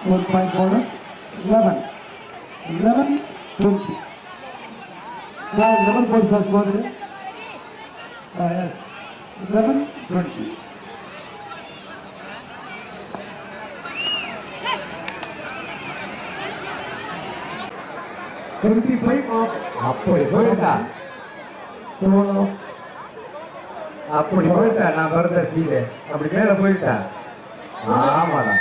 1 point bonus. 11. 20. Sir, 11 points has scored. Yes. 11-20. அப்படி போயிருக்கா அப்படி போயிட்டா நான் பிறந்த சீரு அப்படி மேல போயிட்டா ஆமாடா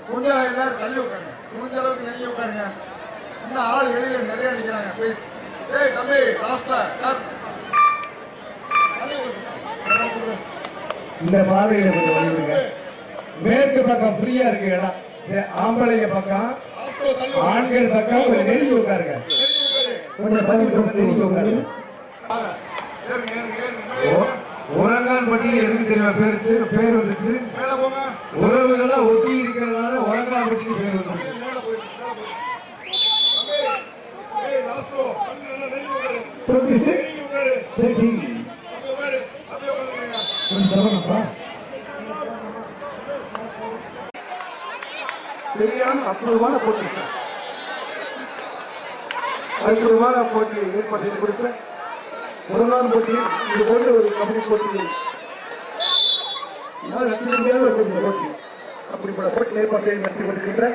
கொஞ்சம் எல்லாரும் தள்ளி உட்காருங்க முடிஞ்ச அளவுக்கு நெல்லி உட்காருங்க இன்னும் ஆள் வெளியில நிறைய நிக்கிறாங்க ப்ளீஸ் ஏய் தம்பி லாஸ்ட்ல இந்த பாதையில கொஞ்சம் வழி விடுங்க மேற்கு பக்கம் ஃப்ரீயா இருக்கு இடம் ஆம்பளைங்க பக்கம் ஆண்கள் பக்கம் கொஞ்சம் நெருங்கி உட்காருங்க கொஞ்சம் நெருங்கி உட்காருங்க உலகான்பட்டி எதுக்கு தெரியுமா பேர் வந்துச்சு உறவுகள்லாம் ஒட்டி இருக்கிறதுனால உலகான்பட்டி பேர் வந்துச்சு சரியான அற்புதமான போட்டி சார் அற்புதமான போட்டியை ஏற்பாடு செய்து கொடுத்த முதலாவது போட்டியில் இது போன்ற ஒரு கபடி போட்டியை போட்டி அப்படிப்பட்ட போட்டி ஏற்பாடு செய்து நடத்தி கொண்டிருக்கின்ற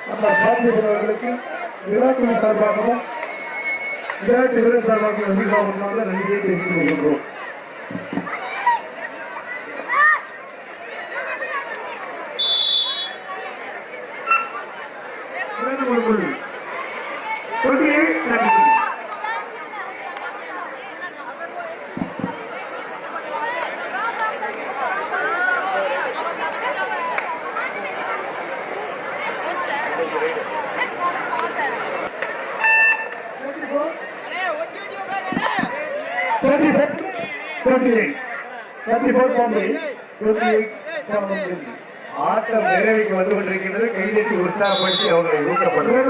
நம்ம பாரதிய அவர்களுக்கு விராட்டுணி சார்பாகவும் விராட்டு வீரர் சார்பாகவும் ரசிகராக நன்றியை தெரிவித்துக் கொள்கின்றோம். ஆட்டம் நிறைவுக்கு வந்து கொண்டிருக்கின்றது கைதட்டி உற்சாகப்படுத்தி அவர்களை ஊக்கப்படுத்த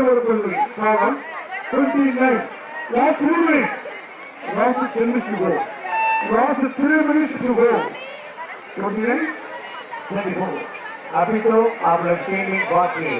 अभी तो आप लोग 3 मिनट बाकी है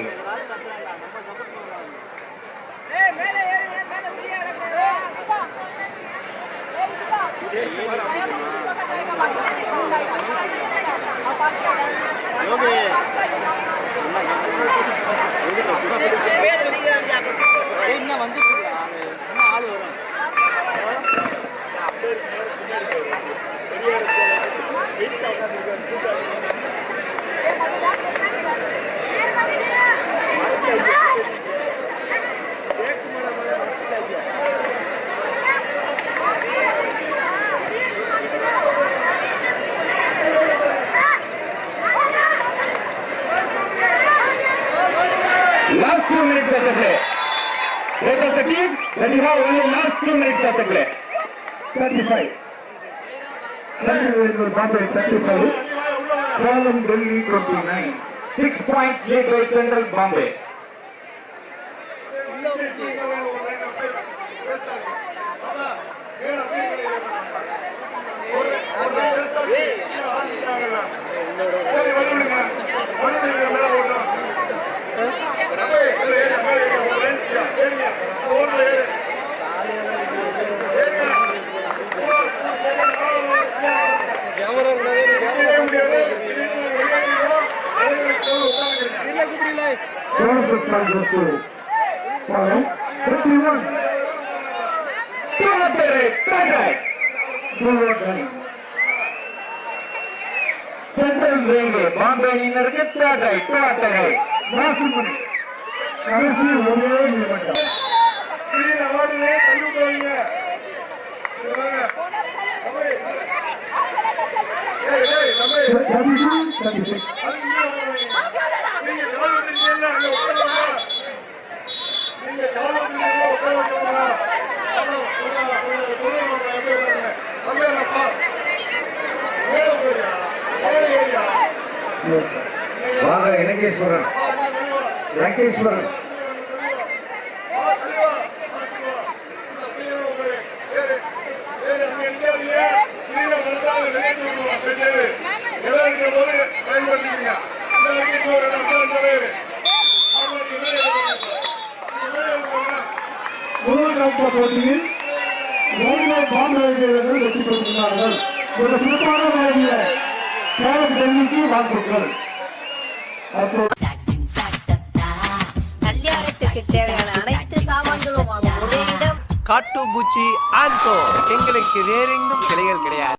Last 2 minutes of the play. Rate of the team, that you have only last 2 minutes of the play. 35. Central Bombay 35. Column Delhi 29. 6 points lead by Central Bombay. Bonus point goes to Column 31. Central Railway, Bombay in the third right, Last minute. கடைசி ஒரே நிமிடம். Screen அவார்டுல தள்ளி போவீங்க. ஏய் நம்ம 36. நீங்க கால் வச்சிருக்கீங்கல அங்க உட்காருங்க. நீங்க கால் வச்சிருக்கீங்க உட்காருங்க. ஆமா வாங்க இலங்கேஸ்வரன் லங்கேஸ்வரன் பயன்படுத்திக்கிறீங்க கால்ப போட்டியில் பாம்பு வீரர்கள் வெற்றி பெற்றுள்ளார்கள். ஒரு சிறப்பான வழங்கிய சேலம் டெல்லிக்கு வாழ்த்துக்கள். கல்யாணத்துக்கு தேவையான அனைத்து சாமான்களும் வாங்கும் ஒரே இடம் காட்டு பூச்சி ஆன்கோ. எங்களுக்கு வேறெங்கும் கிளைகள் கிடையாது.